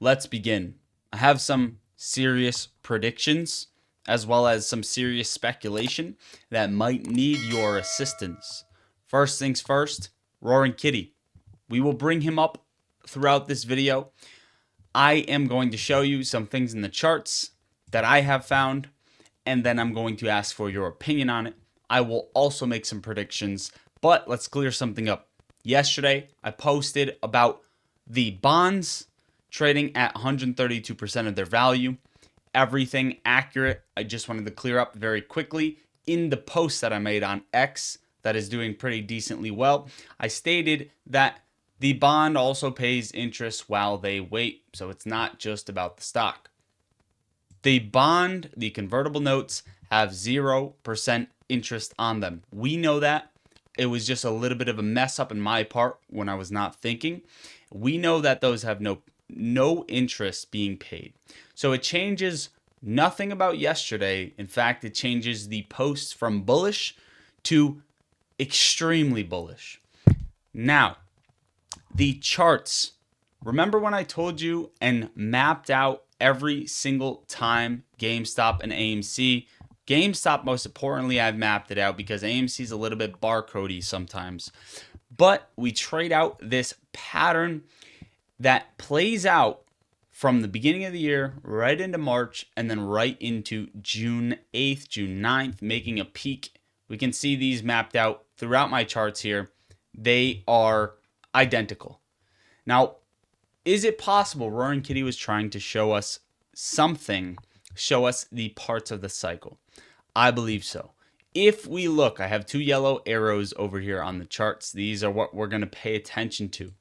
let's begin. I have some serious predictions as well as some serious speculation that might need your assistance. First things first, Roaring Kitty. We will bring him up throughout this video. I am going to show you some things in the charts that I have found, and then I'm going to ask for your opinion on it. I will also make some predictions, but let's clear something up. Yesterday, I posted about the bonds trading at 132% of their value. Everything accurate. I just wanted to clear up very quickly. In the post that I made on X that is doing pretty decently well, I stated that the bond also pays interest while they wait, so it's not just about the stock. The bond, the convertible notes, have 0% interest on them. We know that. It was just a little bit of a mess up in my part when I was not thinking. We know that those have no interest being paid. So it changes nothing about yesterday. In fact, it changes the post from bullish to extremely bullish. Now, the charts. Remember when I told you and mapped out every single time GameStop and AMC? GameStop, most importantly, I've mapped it out because AMC is a little bit barcodey sometimes. But we trade out this pattern that plays out from the beginning of the year right into March and then right into June 8th, June 9th, making a peak. We can see these mapped out throughout my charts here. They are identical. Now, is it possible Roaring Kitty was trying to show us something, show us the parts of the cycle? I believe so. If we look, I have two yellow arrows over here on the charts. These are what we're going to pay attention to.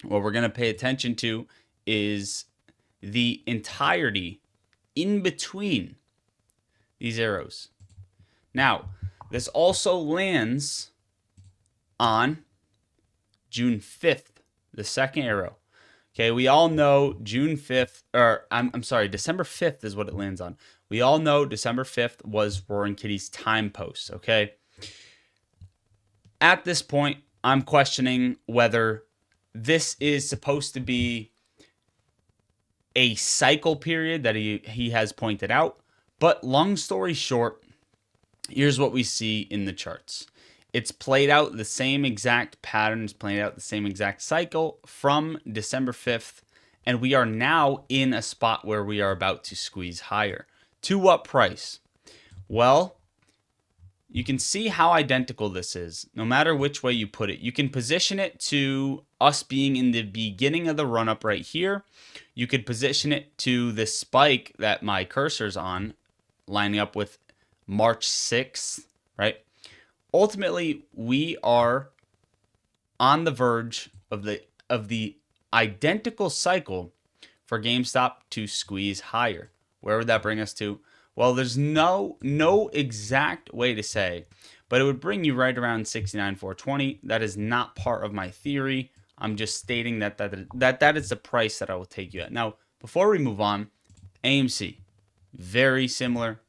What we're going to pay attention to is the entirety in between these arrows. Now, this also lands on June 5th, the second arrow. Okay, we all know June 5th, or I'm sorry, December 5th is what it lands on. We all know December 5th was Roaring Kitty's time post, okay? At this point, I'm questioning whether this is supposed to be a cycle period that he has pointed out. But long story short, here's what we see in the charts. It's played out the same exact patterns, played out the same exact cycle from December 5th. And we are now in a spot where we are about to squeeze higher. To what price? Well, you can see how identical this is, no matter which way you put it. You can position it to us being in the beginning of the run-up right here. You could position it to the spike that my cursor's on, lining up with March 6th, right? Ultimately, we are on the verge of the identical cycle for GameStop to squeeze higher. Where would that bring us to? Well, there's no exact way to say, but it would bring you right around 69,420. That is not part of my theory. I'm just stating that is the price that I will take you at. Now, before we move on, AMC, very similar.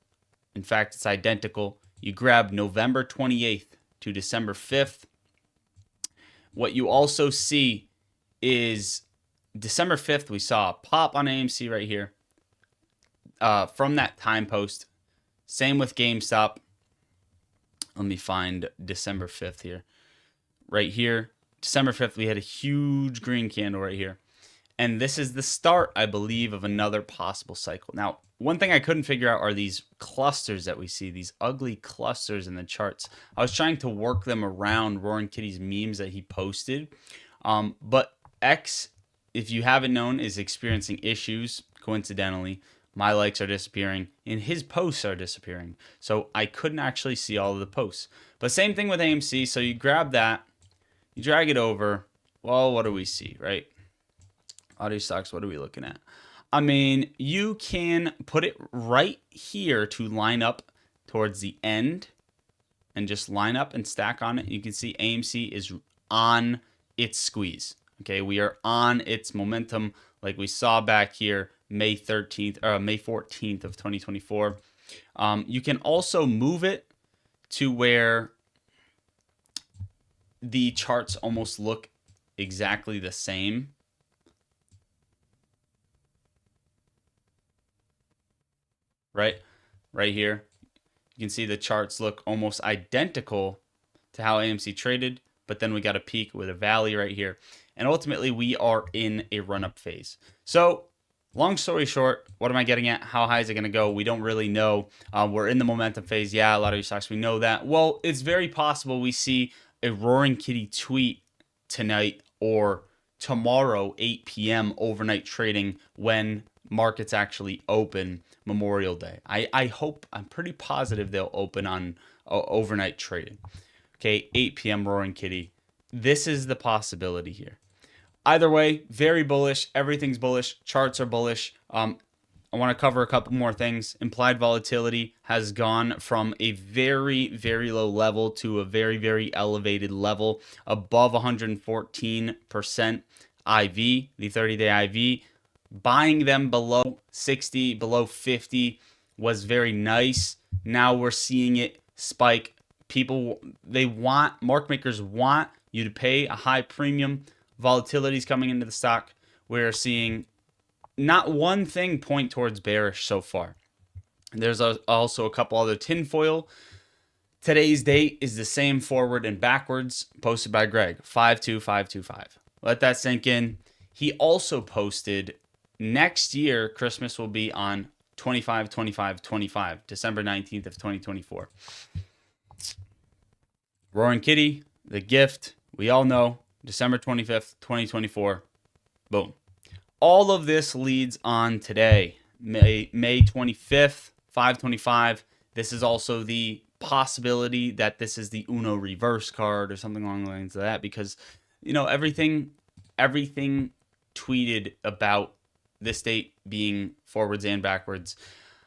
In fact, it's identical. You grab November 28th to December 5th. What you also see is December 5th, we saw a pop on AMC right here. From that time post. Same with GameStop. Let me find December 5th here. Right here. December 5th, we had a huge green candle right here. And this is the start, I believe, of another possible cycle. Now, one thing I couldn't figure out are these clusters that we see, these ugly clusters in the charts. I was trying to work them around Roaring Kitty's memes that he posted. But X, if you haven't known, is experiencing issues, coincidentally. My likes are disappearing and his posts are disappearing. So I couldn't actually see all of the posts. But same thing with AMC. So you grab that, you drag it over. Well, what do we see, right? Audio stocks, what are we looking at? I mean, you can put it right here to line up towards the end and just line up and stack on it. You can see AMC is on its squeeze. Okay, we are on its momentum like we saw back here. May 13th or May 14th of 2024. You can also move it to where the charts almost look exactly the same. right? Right here. You can see the charts look almost identical to how AMC traded, but then we got a peak with a valley right here. And ultimately, we are in a run-up phase. So, long story short, what am I getting at? How high is it going to go? We don't really know. We're in the momentum phase. Yeah, a lot of these stocks, we know that. Well, it's very possible we see a Roaring Kitty tweet tonight or tomorrow, 8 p.m. overnight trading when markets actually open Memorial Day. I hope, I'm pretty positive they'll open on overnight trading. Okay, 8 p.m. Roaring Kitty. This is the possibility here. Either way, very bullish. Everything's bullish. Charts are bullish. I want to cover a couple more things. Implied volatility has gone from a very, very low level to a very, very elevated level above 114% IV, the 30-day IV. Buying them below 60, below 50 was very nice. Now we're seeing it spike. People, market makers want you to pay a high premium. Volatility is coming into the stock. We're seeing not one thing point towards bearish so far. There's also a couple other tinfoil. Today's date is the same forward and backwards posted by Greg, 52525. Let that sink in. He also posted next year, Christmas will be on 25/25/25, December 19th of 2024. Roaring Kitty, the gift, we all know, December 25th, 2024. Boom. All of this leads on today, May 25th, 525. This is also the possibility that this is the Uno reverse card or something along the lines of that, because everything tweeted about this date being forwards and backwards.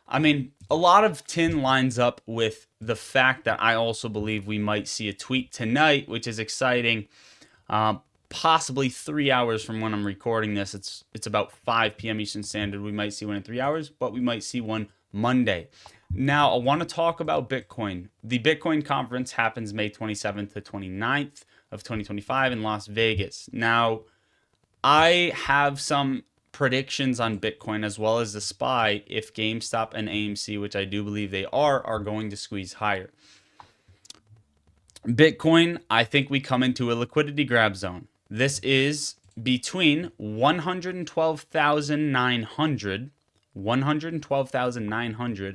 I mean, a lot of tin lines up with the fact that I also believe we might see a tweet tonight, which is exciting. Possibly 3 hours from when I'm recording this. It's about 5 p.m. Eastern Standard. We might see one in 3 hours, but we might see one Monday. Now, I want to talk about Bitcoin. The Bitcoin conference happens May 27th to 29th of 2025 in Las Vegas. Now, I have some predictions on Bitcoin as well as the SPY if GameStop and AMC, which I do believe they are going to squeeze higher. Bitcoin, I think we come into a liquidity grab zone. This is between 112,900,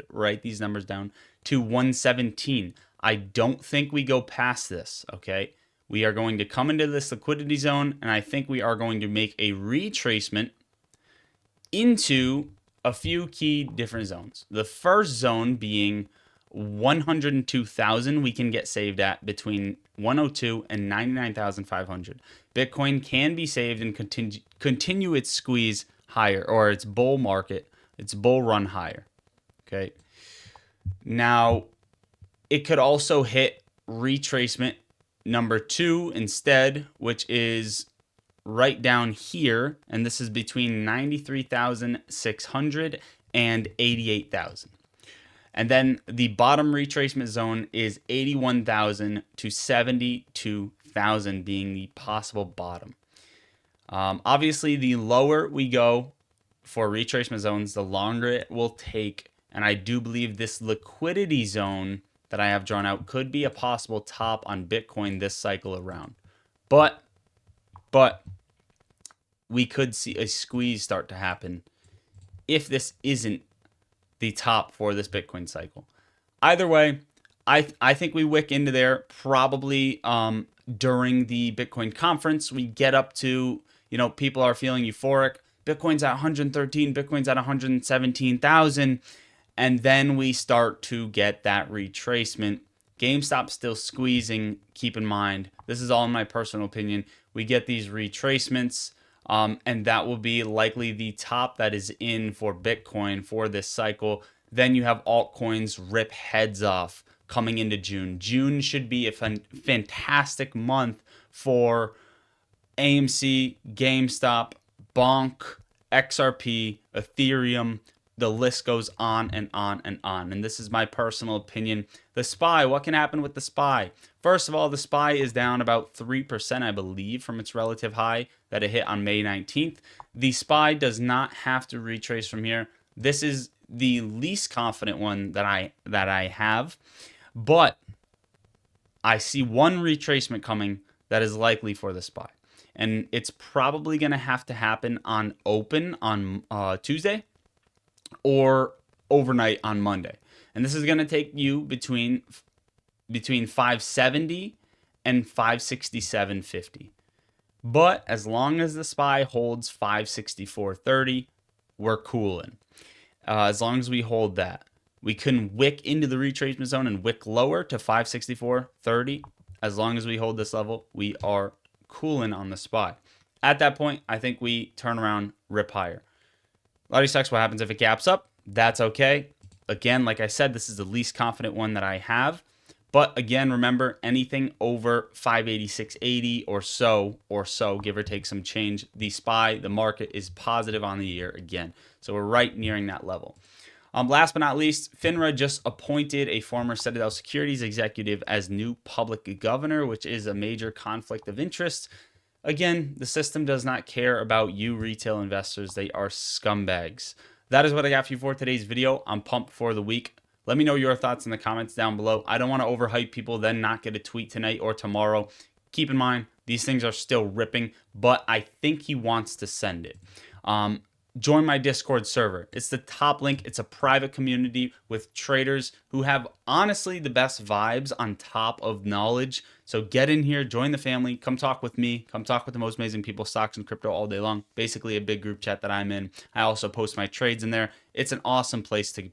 write these numbers down, to 117. I don't think we go past this, okay? We are going to come into this liquidity zone, and I think we are going to make a retracement into a few key different zones. The first zone being 102,000 we can get saved at between 102 and 99,500. Bitcoin can be saved and continue its squeeze higher, or its bull market, its bull run higher. Okay. Now, it could also hit retracement number 2 instead, which is right down here, and this is between 93,600 and 88,000. And then the bottom retracement zone is 81,000 to 72,000 being the possible bottom. Obviously, the lower we go for retracement zones, the longer it will take. And I do believe this liquidity zone that I have drawn out could be a possible top on Bitcoin this cycle around. But we could see a squeeze start to happen if this isn't the top for this Bitcoin cycle. Either way, I think we wick into there probably during the Bitcoin conference. We get up to, people are feeling euphoric. Bitcoin's at 113, Bitcoin's at 117,000. And then we start to get that retracement. GameStop still squeezing. Keep in mind, this is all in my personal opinion. We get these retracements. And that will be likely the top that is in for Bitcoin for this cycle. Then you have altcoins rip heads off coming into June. June should be a fantastic month for AMC, GameStop, Bonk, XRP, Ethereum. The list goes on and on and on. And this is my personal opinion. The SPY, what can happen with the SPY? First of all, the SPY is down about 3%, I believe, from its relative high that it hit on May 19th. The SPY does not have to retrace from here. This is the least confident one that I have, but I see one retracement coming that is likely for the SPY. And it's probably going to have to happen on open on Tuesday or overnight on Monday. And this is going to take you between 570 and 567.50. But as long as the SPY holds 564.30, we're cooling. As long as we hold that, we can wick into the retracement zone and wick lower to 564.30. As long as we hold this level, we are cooling on the SPY. At that point, I think we turn around, rip higher. Lottery sucks. What happens if it gaps up? That's okay. Again, like I said, this is the least confident one that I have. But again, remember, anything over 586.80 or so, give or take some change, the SPY, the market is positive on the year again. So we're right nearing that level. Last but not least, FINRA just appointed a former Citadel Securities executive as new public governor, which is a major conflict of interest. Again, the system does not care about you retail investors. They are scumbags. That is what I got for you for today's video. I'm pumped for the week. Let me know your thoughts in the comments down below. I don't want to overhype people, then not get a tweet tonight or tomorrow. Keep in mind, these things are still ripping, but I think he wants to send it. Join my Discord server. It's the top link. It's a private community with traders who have honestly the best vibes on top of knowledge. So get in here, join the family, come talk with me, come talk with the most amazing people, stocks and crypto all day long. Basically a big group chat that I'm in. I also post my trades in there. It's an awesome place to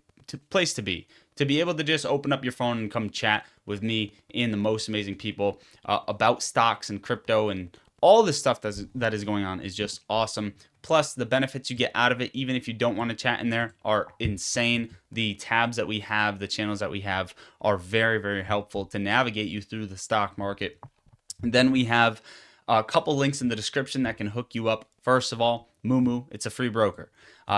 be able to just open up your phone and come chat with me and the most amazing people about stocks and crypto, and all the stuff that is going on is just awesome. Plus, the benefits you get out of it, even if you don't want to chat in there, are insane. The tabs that we have, the channels that we have, are very, very helpful to navigate you through the stock market. And then we have a couple links in the description that can hook you up. First of all, Moomoo, it's a free broker.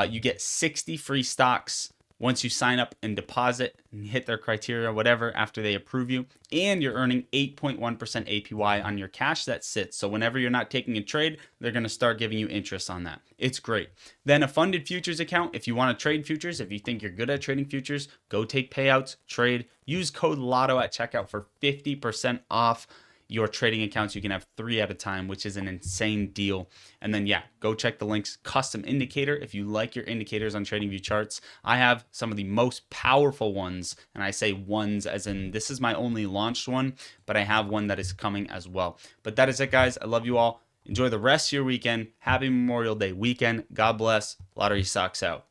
You get 60 free stocks once you sign up and deposit and hit their criteria, whatever, after they approve you. And you're earning 8.1% APY on your cash that sits. So whenever you're not taking a trade, they're going to start giving you interest on that. It's great. Then a funded futures account. If you want to trade futures, if you think you're good at trading futures, go take payouts, trade. Use code LOTTO at checkout for 50% off your trading accounts. You can have 3 at a time, which is an insane deal. And then, yeah, go check the links. Custom indicator. If you like your indicators on TradingView charts, I have some of the most powerful ones. And I say ones as in this is my only launched one, but I have one that is coming as well. But that is it, guys. I love you all. Enjoy the rest of your weekend. Happy Memorial Day weekend. God bless. Lottery Socks out.